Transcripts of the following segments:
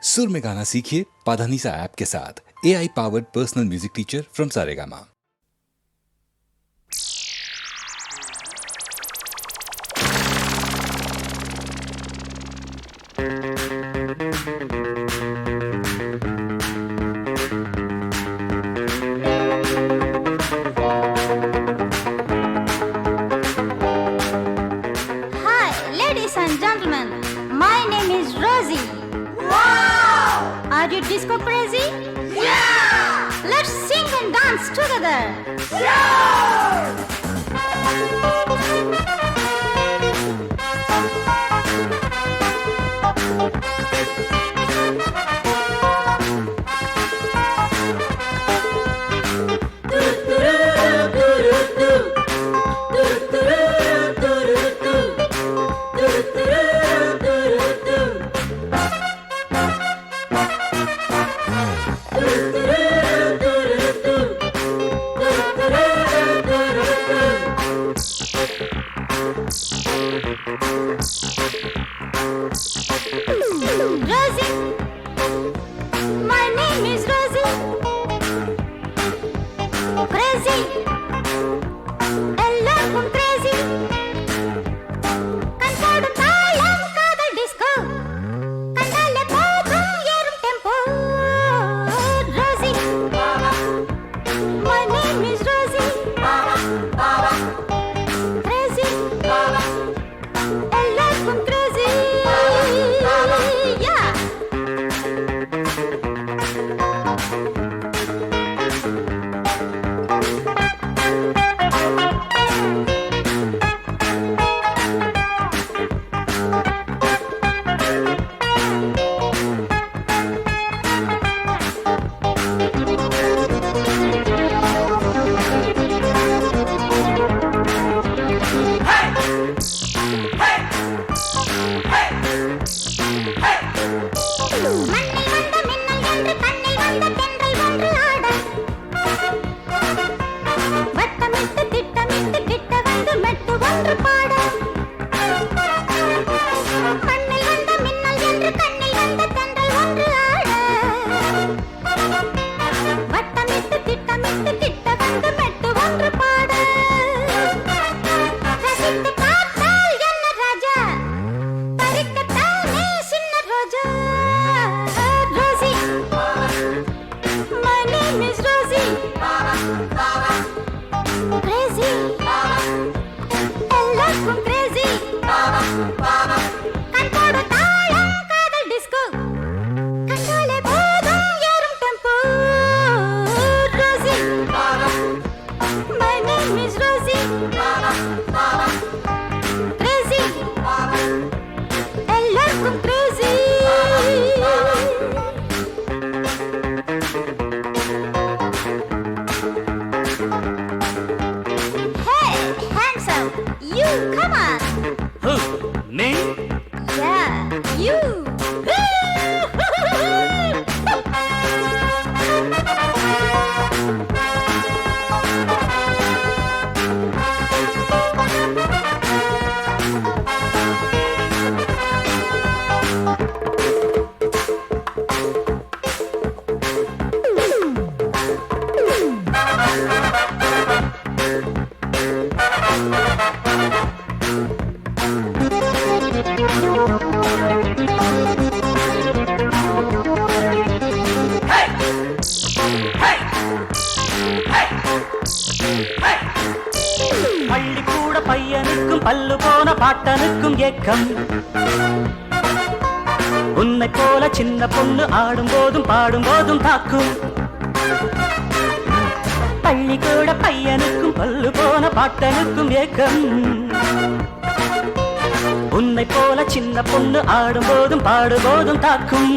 सुर में गाना सीखिए पाधानीसा ऐप के साथ। AI powered personal music teacher from Saregama. Hi, ladies and gentlemen. My name is Rosie. Wow! Are you disco crazy? Yeah! Let's sing and dance together. Rosie, my name is Rosie. Crazy, எல்லாருக்கும் crazy. கண்போடும் தாளம் காதல் disco. கண்டாலே போதும் ஏறும் tempo. Rosie, my name is Rosie. Crazy, எல்லாருக்கும் crazy. Yeah. மண்ணில் வந்த மின்னல் என்று கண்ணில் வந்த தென்றல் ஒன்று ஆட வட்டமிட்டு திட்டமிட்டு கிட்ட வந்து மெட்டு ஒன்று பாட மண்ணில் வந்த மின்னல் என்று கண்ணில் வந்த தென்றல் ஒன்று ஆட வட்டமிட்டு திட்டமிட்டு கிட்ட வந்து மெட்டு ஒன்று பாட ரசித்து பார்த்தால் என்ன ராஜா பறிக்கத்தானே சின்ன ரோஜா. Rosie, my name is Rosie. Crazy, எல்லாருக்கும் crazy. கண்போடும் தாளம் காதல் disco. கண்டாலே போதும் ஏறும் tempo. Rosie, my name is Rosie. Crazy, எல்லாருக்கும் crazy. Hey, hands up. You, come on. Who? Me? Yeah, you. பள்ளிக்கூட பையனுக்கும் பல்லு போன பாட்டனுக்கும் ஏக்கம். உன்னை போல சின்ன பொண்ணு ஆடும் போதும் பாடும் போதும் தாக்கும். பள்ளிக்கூட பையனுக்கும் பல்லு போன பாட்டனுக்கும் ஏக்கம். உன்னை போல சின்ன பொண்ணு ஆடும் போதும் பாடும் போதும் தாக்கும்.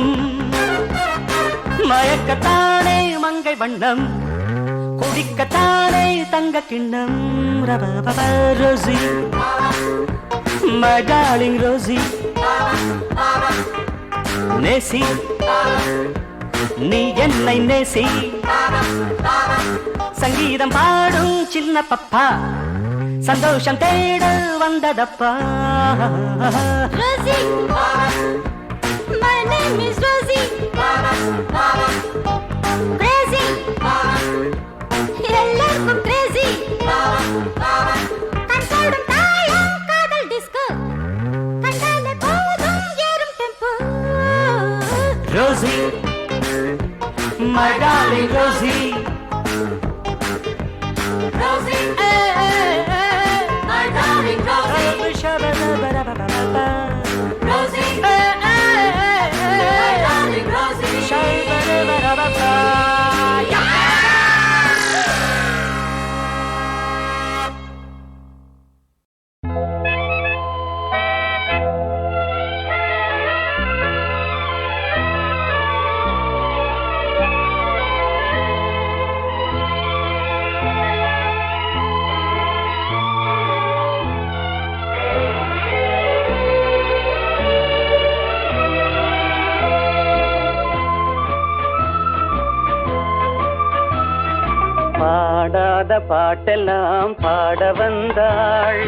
மயக்கத்தானே மங்கை வண்ணம், குடிக்கத்தானே தங்க கிண்ணம். Rosie, my darling Rosie. நேசி, நீ என்னை நேசி. சங்கீதம் பாடும் சின்ன பப்பா, சந்தோஷம் தேட வந்ததப்பா. Rosie, my name is Rosie. Rosie, my darling Rosie. Rosie, my darling Rosie. Rosie, my darling Rosie. பாடாத பாட்டெல்லாம் பாட வந்தாள்,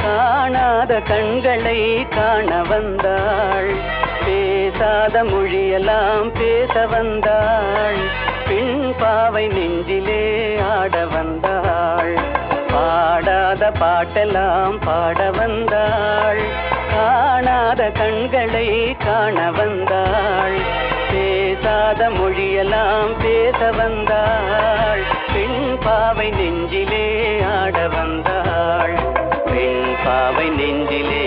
காணாத கண்களை காண வந்தாள், பேசாத மொழியெல்லாம் பேச வந்தாள், பின் பாவை நெஞ்சிலே ஆட வந்தாள். பாடாத பாட்டெல்லாம் பாட வந்தாள், காணாத கண்களை காண வந்தாள், பேசாத மொழியெல்லாம் பேச வந்தாள், பெண் பாவை நெஞ்சிலே ஆட வந்தாள், பெண் பாவை நெஞ்சிலே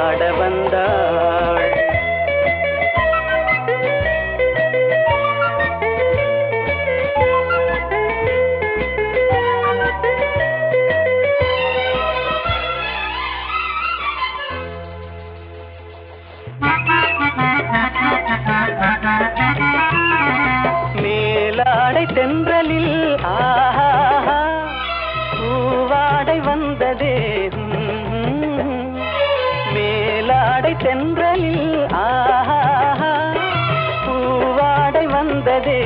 ஆட வந்தாள். மேலாடை தென்றலில் ஆஹா பூவாடை வந்ததே, மேலாடை தென்றலில் ஆஹா பூவாடை வந்ததே,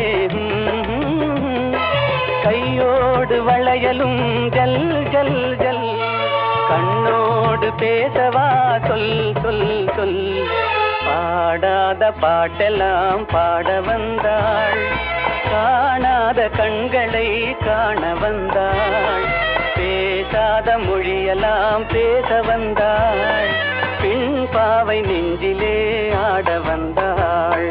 கையோடு வளையலும் ஜல் ஜல் ஜல், கண்ணோடு பேசவா சொல் சொல் சொல். பாடாத பாட்டெல்லாம் பாட வந்தாள், காணாத கண்களை காண வந்தாள், பேசாத மொழியெல்லாம் பேச வந்தாள், பின் பாவை நெஞ்சிலே ஆட வந்தாள்.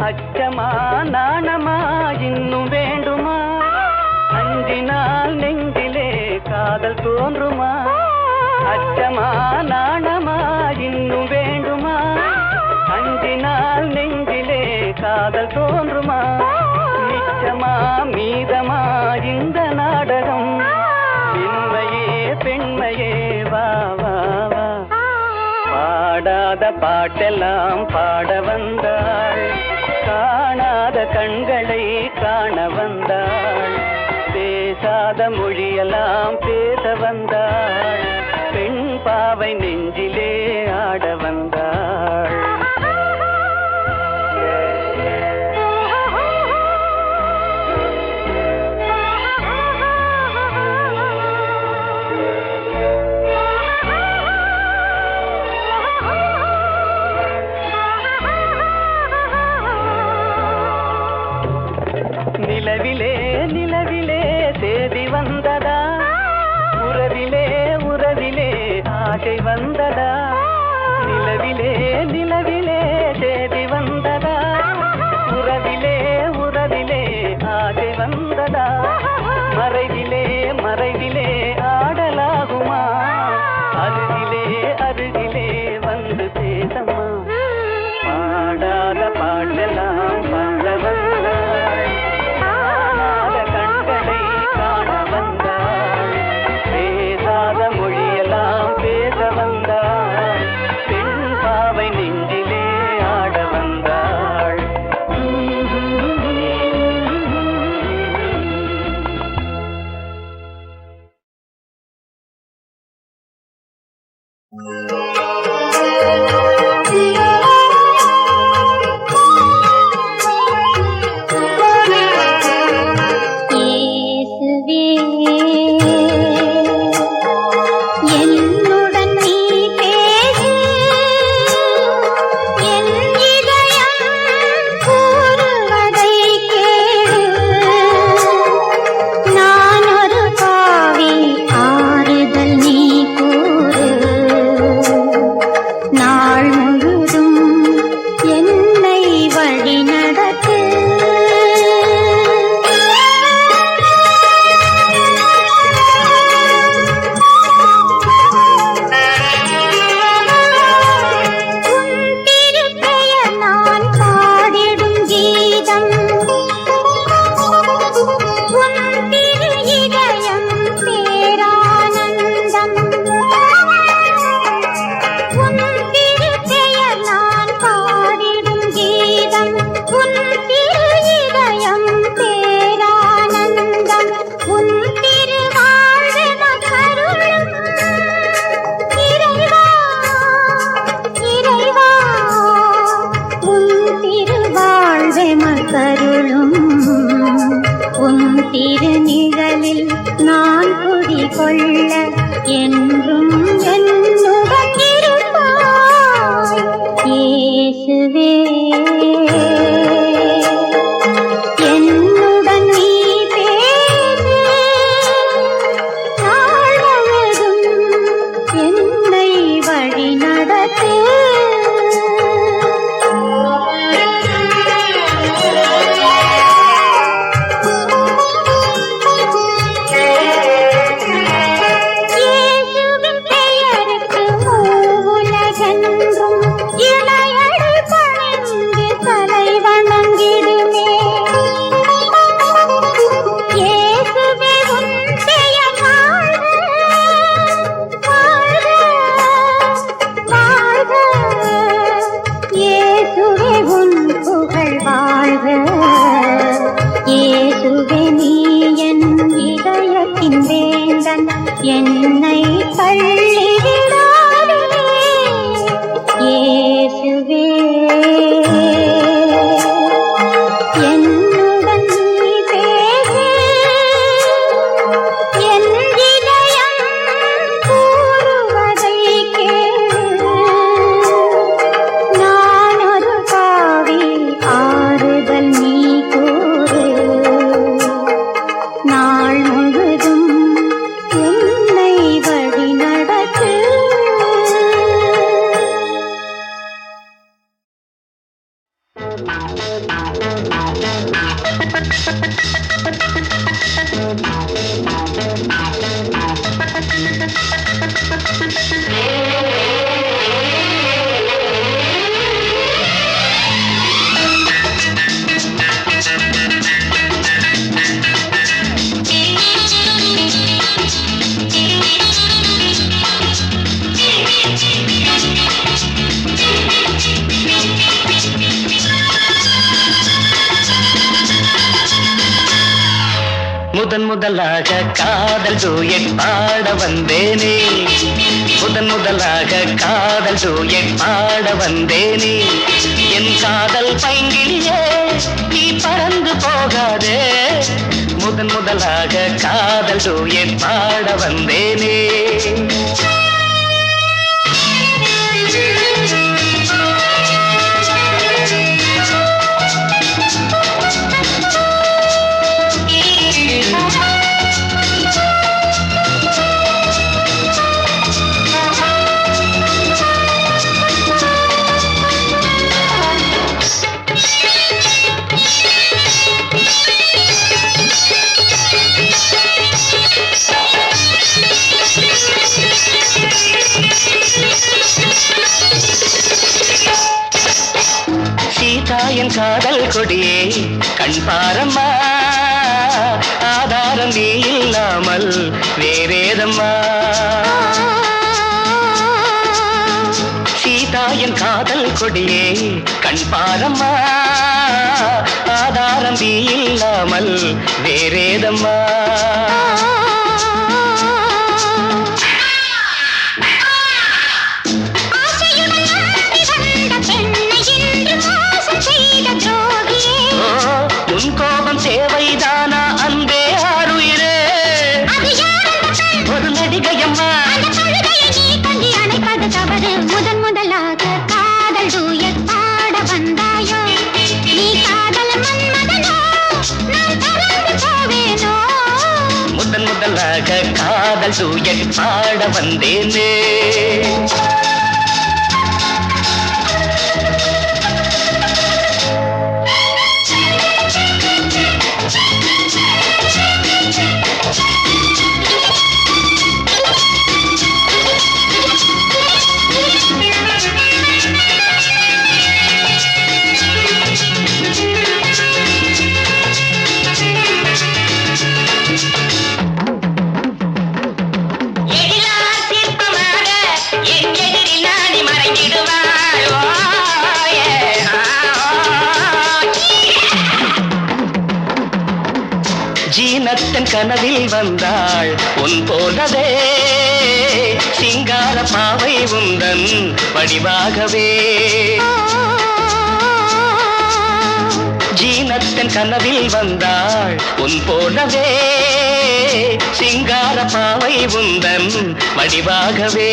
அச்சமா நாணமா இன்னும் வேண்டுமா, அஞ்சினால் நெஞ்சிலே காதல் தோன்றுமா, அச்சமா நாணமா இன்னும் வேண்டுமா, அஞ்சினால் நெஞ்சிலே காதல் தோன்றுமா, நிச்சமா மீதமா இந்த நாடகம், பெண்மையே பெண்மையே வா வா வா. பாடாத பாட்டெல்லாம் பாட வந்தாள், காணாத கண்களை காண வந்தாள், பேசாத மொழியெல்லாம் பேச வந்தாள், பெண் பாவை நெஞ்சிலே ஆட வந்தாள். நிலவிலே நிலவிலே தேதி வந்ததா, உறவிலே உறவிலே ஆசை வந்ததா, நிலவிலே நிலவிலே தேதி வந்ததா, உறவிலே உறவிலே ஆசை வந்ததா, மறைவிலே மறைவிலே ஆடலாகுமா, அருகிலே அருகிலே வந்து பேசம்மா. பாடாத பாடலாம் பாட வந்தாள், காணாத கண்களை காண வந்தாள், பேசாத மொழியெல்லாம் பேச வந்தாள், பெண் பாவை நெஞ்சிலே ஆட வந்தாள். முதன் முதலாக காதல் டூயட் பாட வந்தேனே, முதன் முதலாக காதல் டூயட் பாட வந்தேனே, என் காதல் பைங்கிலியே நீ பறந்து போகாதே, முதன் முதலாக காதல் டூயட் பாட வந்தேனே. சீதாயன் காதல் கொடியே கண் பாரம்மா, ஆதாரம் நீ இல்லாமல் வேறேதம்மா. சீதாயன் காதல் கொடியே கண் பாரம்மா, ஆதாரம் நீ இல்லாமல் வேறேதம்மா. உன் கோபம் தேவைதானா அன்பே ஆருயிரே, ஒரு நடிகையம்மா. முதன் முதலாக காதல் டூயட் பாட வந்தாயோ, நீ காதல் மன்மதனோ நான் பறந்து போவேனோ. முதன் முதலாக காதல் டூயட் பாட வந்தேனே. ஜீனத்தன் கனவில் வந்தாள் உன் போலவே, சிங்கார பாவை உந்தன் வடிவாகவே. ஜீனத்தன் கனவில் வந்தாள் உன் போலவே, சிங்கார பாவை உந்தன் வடிவாகவே.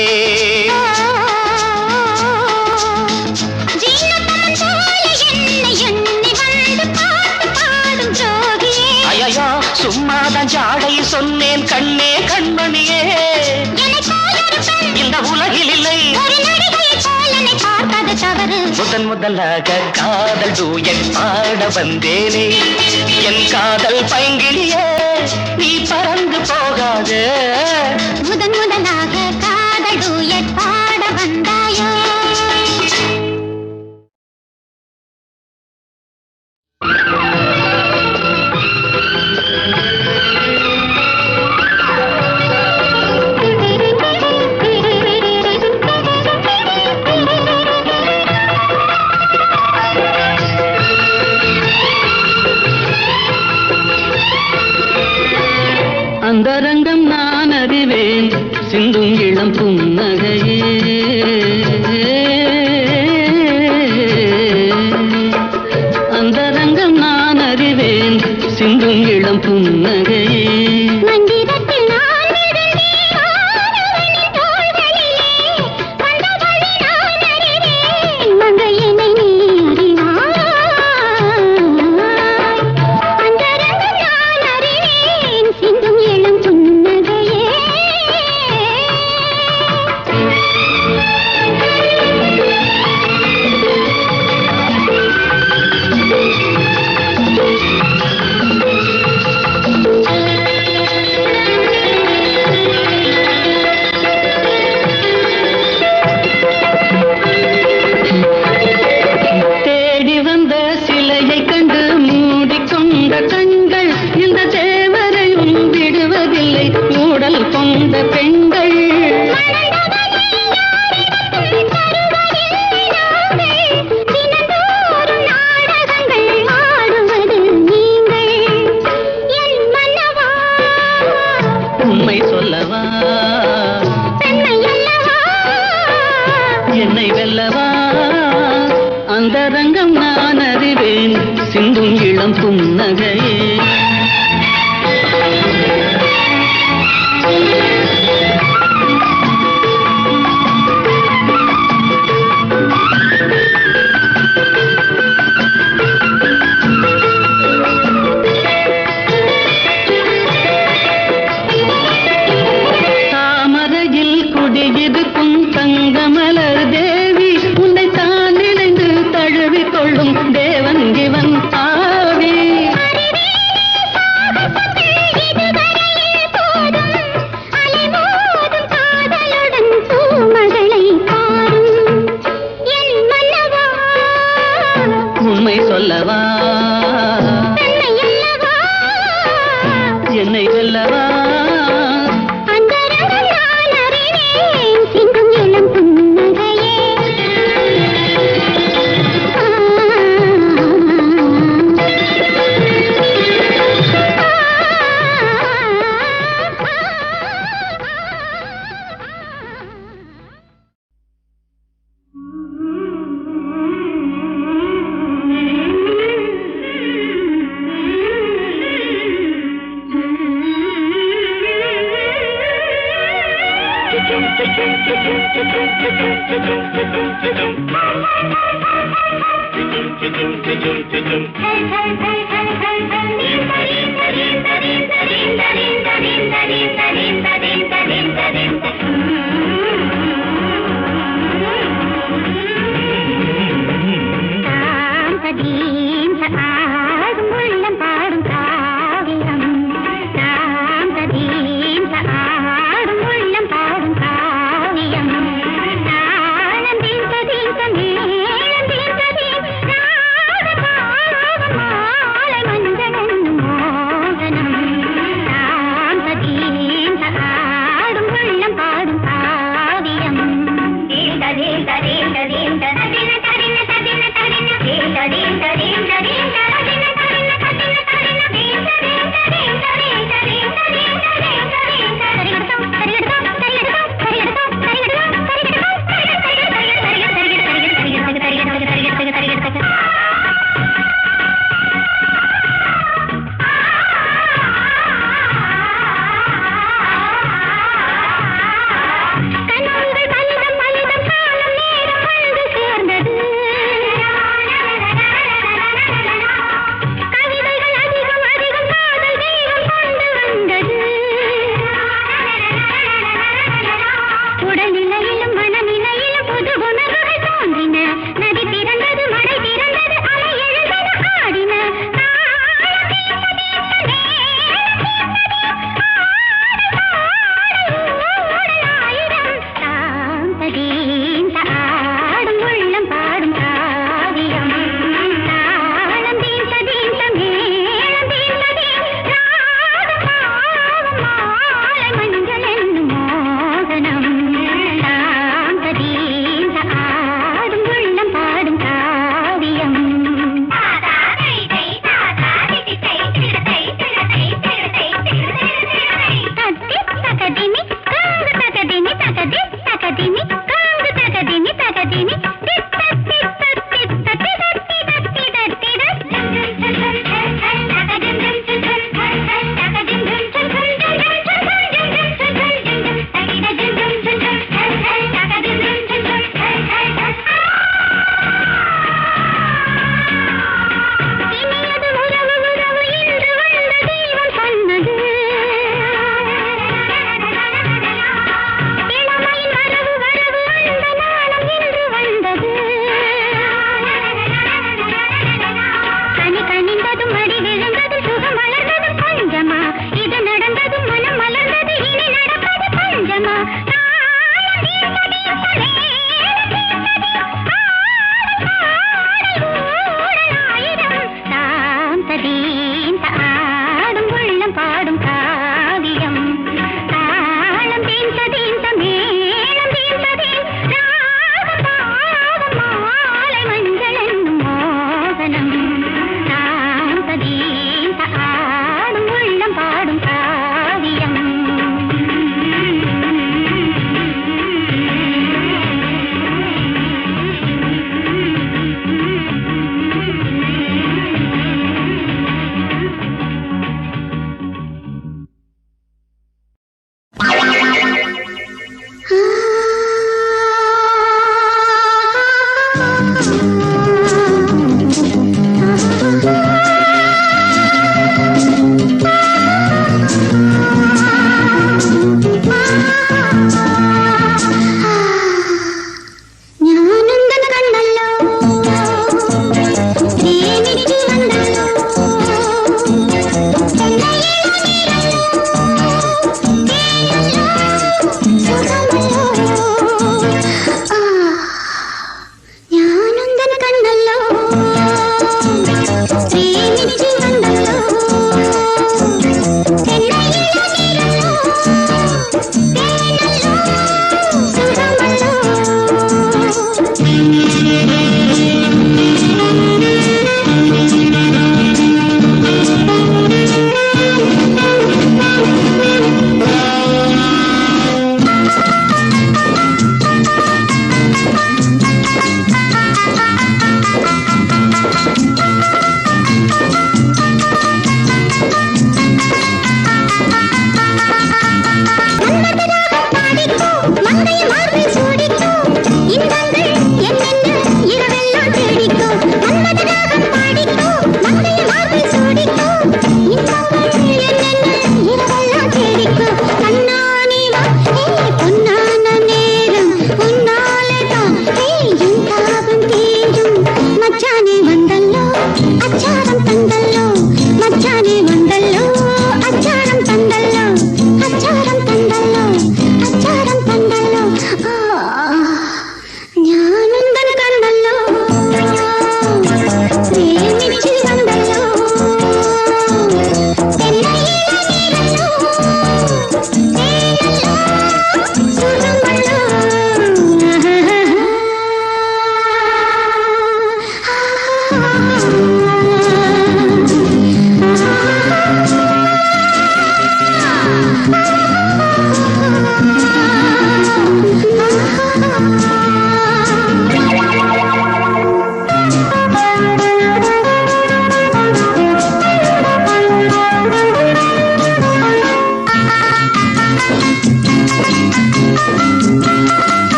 ஐயோ சும்மாதான் ஜாடை சொன்னேன் கண்ணே கண்மணியே, இந்த உலகில் இல்லை முதன் முதலாக காதல் டூயட் பாட வந்தேனே, என் காதல் பைங்கிலியே நீ பறந்து போகாதே, முதன் முதலாக காதல் டூயட் பாட வந்தாயோ. அந்தரங்கம் நான் அறிவேன் சிந்தும் இளம் புன்னகையே, அல்லவா அந்த ரங்கம் நான் அறிவேன் சிந்தும் இளம் புன்னகையே என்னை வெல்லவா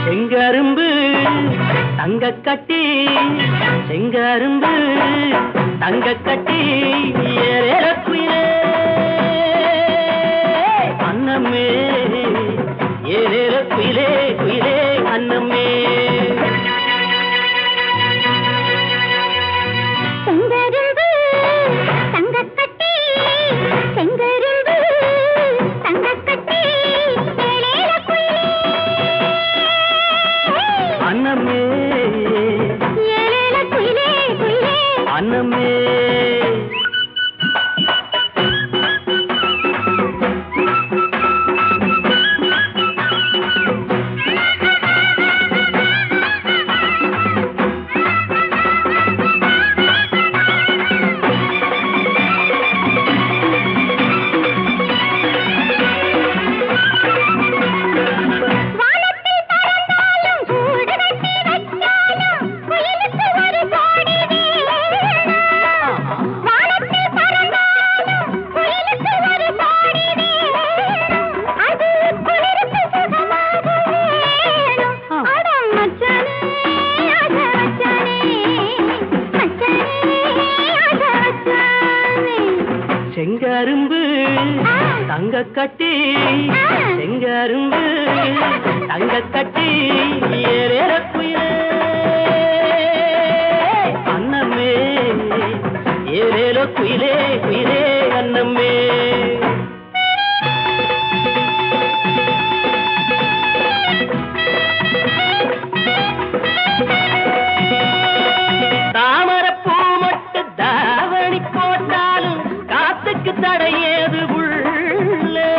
செங்கரும்பு தங்கக்கட்டி செங்கரும்பு தங்கக்கட்டி ஏறக்குயிலே அன்னமே ஏறக்குயிலே குயிலே அன்னமே செங்கரும்பு தங்கக்கட்டி செங்கரும்பு தங்கக்கட்டி அன்னமே அன்னமே செங்கரும்பு தங்கக்கட்டி செங்கரும்பு தங்கக்கட்டி ஏறக்குயிலே அன்னமே ஏறேலோ குயிலே குயிலே அன்னமே தாமரப்பூ மொட்டு தாவணி போட்டாலும் காத்துக்கு தடையேது உள்ளே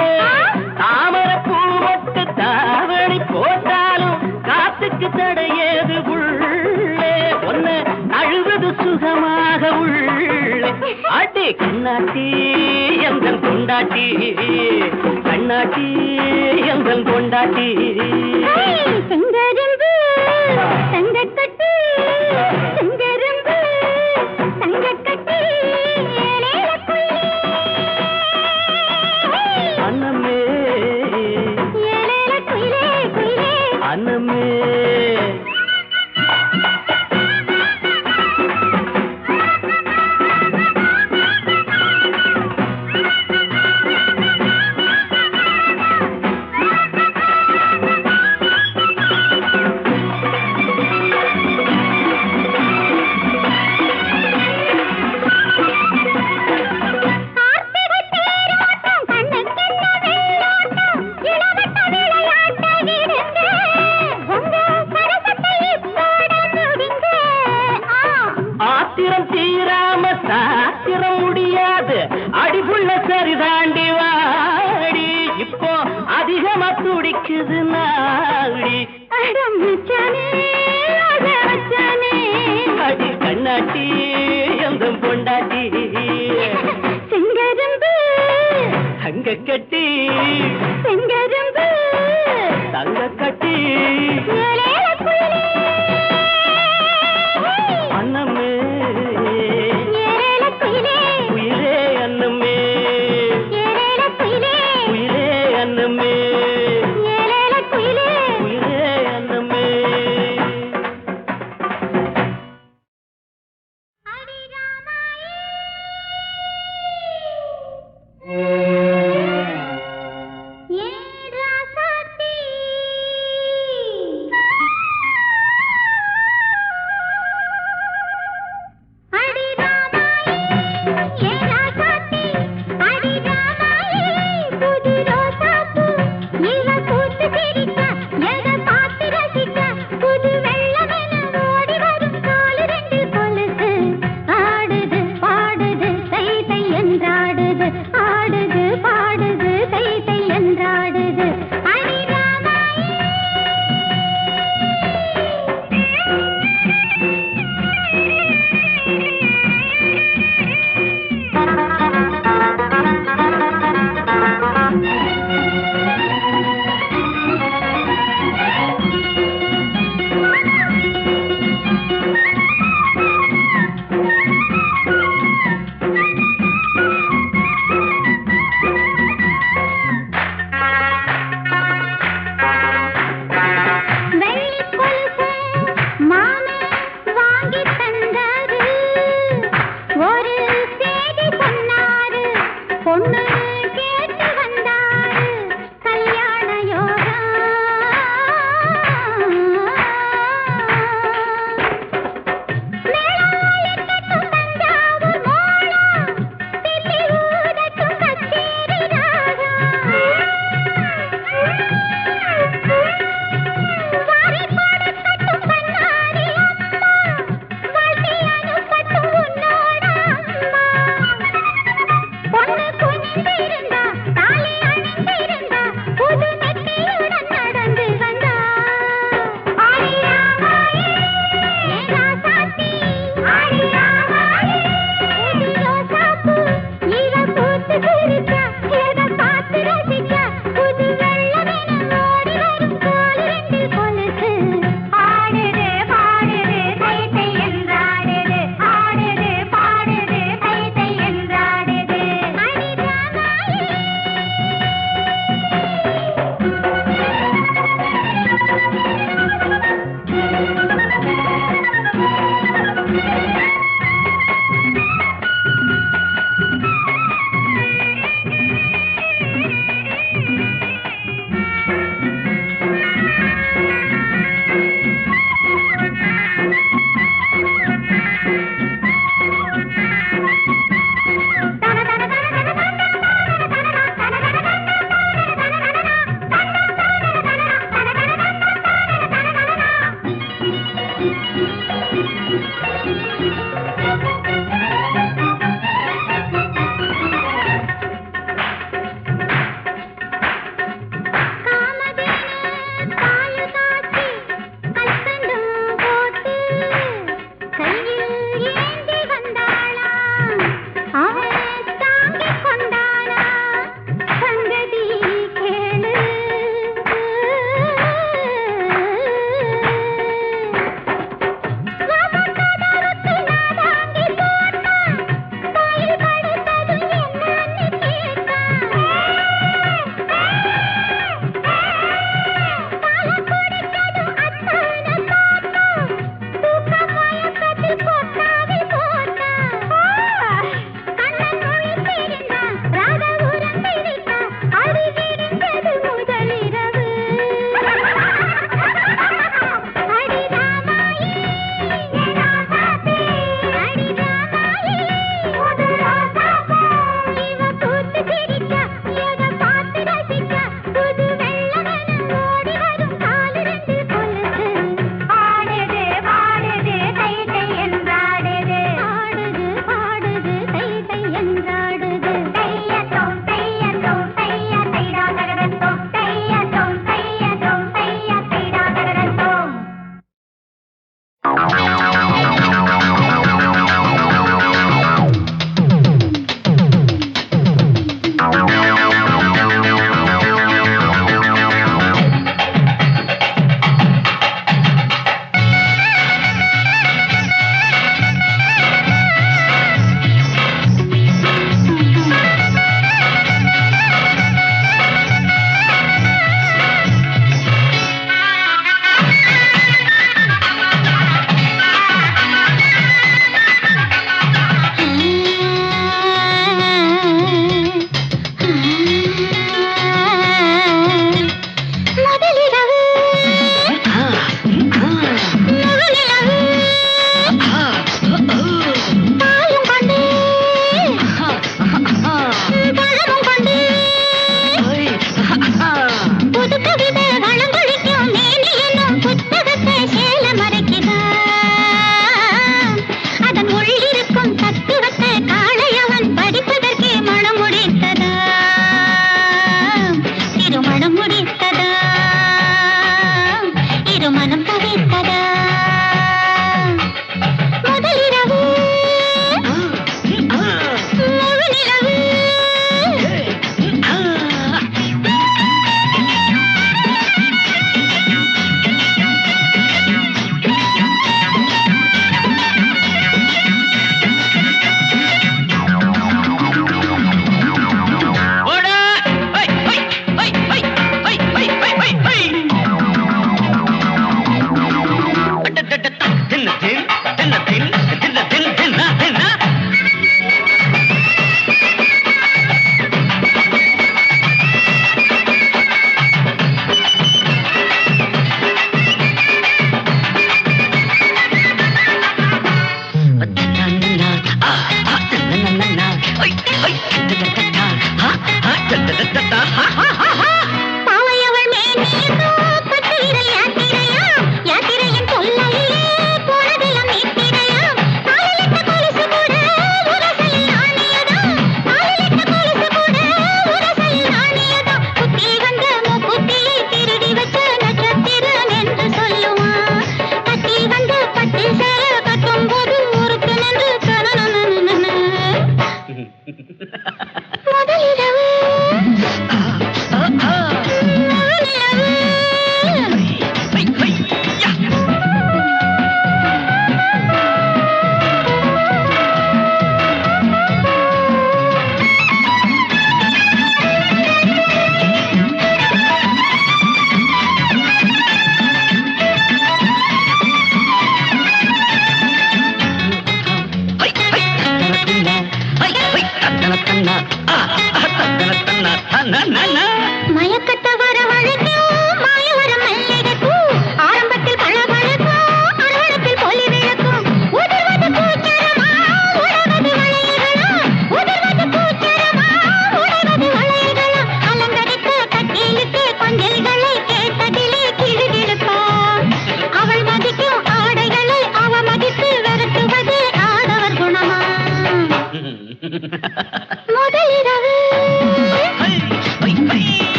தாமரப்பூ மொட்டு தாவணி போட்டாலும் காத்துக்கு தடையேது உள்ளே ஒன்ன அழுவது சுகமாக உருக உள்ள அடி கண்ணாட்டி எந்தன் கொண்டாட்டி கண்ணாட்டி எந்தன் கொண்டாட்டி செங்கரும்பு தங்கக்கட்டு செங்கரும்பு தங்கக்கட்டு அன்னமே ஏலேல குயிலே குயிலே அன்னமே ஆத்திரம் தீராம சாத்திரம் முடியாது அடிபுள்ள சரிதாண்டி வாடி இப்போ அதிகமா துடிக்குது நாடி அடி கண்ணாட்டி எந்த பொண்டாட்டி செங்கரும்பு தங்க கட்டி செங்கரும்பு தங்க கட்டி ஏலேல குயிலே அன்னமே ஏலேல குயிலே குயிலே அன்னமே ஏலேல குயிலே குயிலே அன்னமே ஏலேல குயிலே குயிலே அன்னமே அடி ராமாயி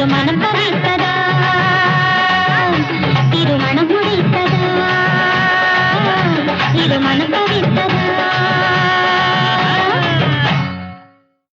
திருமணம் பறித்ததா திருமணம் முடித்ததா திருமணம் பறித்ததா